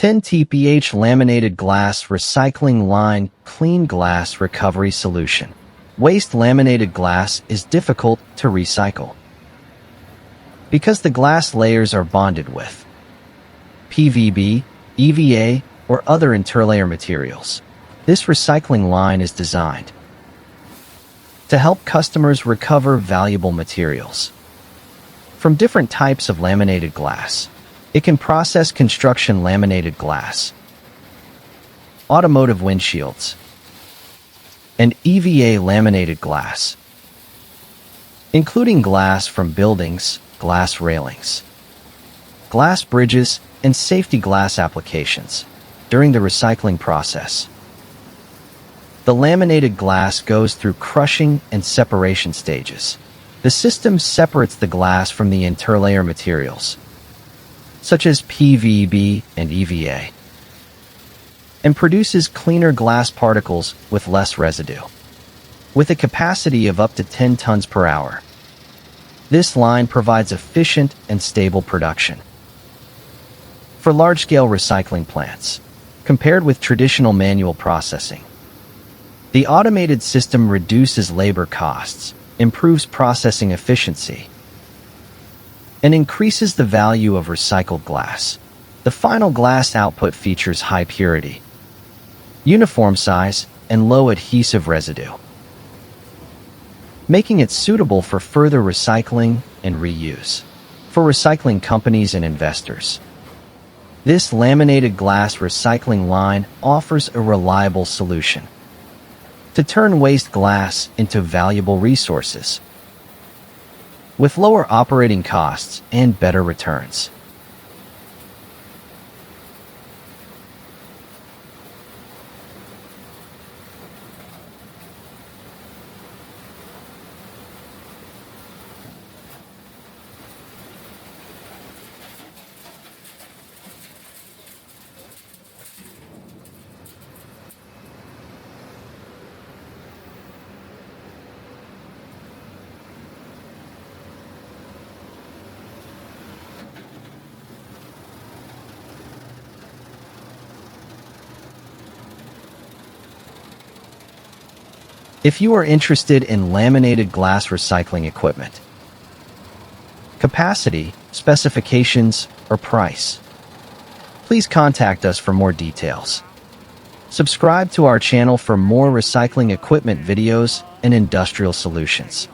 10 TPH Laminated Glass Recycling Line Clean Glass Recovery Solution. Waste laminated glass is difficult to recycle because the glass layers are bonded with PVB, EVA, or other interlayer materials. This recycling line is designed to help customers recover valuable materials from different types of laminated glass. It can process construction laminated glass, automotive windshields, and EVA laminated glass, including glass from buildings, glass railings, glass bridges, and safety glass applications. During the recycling process, the laminated glass goes through crushing and separation stages. The system separates the glass from the interlayer materials, such as PVB and EVA, and produces cleaner glass particles with less residue. With a capacity of up to 10 tons per hour, this line provides efficient and stable production for large-scale recycling plants. Compared with traditional manual processing, the automated system reduces labor costs, improves processing efficiency, and increases the value of recycled glass. The final glass output features high purity, uniform size, and low adhesive residue, making it suitable for further recycling and reuse. For recycling companies and investors, this laminated glass recycling line offers a reliable solution to turn waste glass into valuable resources with lower operating costs and better returns. If you are interested in laminated glass recycling equipment, capacity, specifications, or price, please contact us for more details. Subscribe to our channel for more recycling equipment videos and industrial solutions.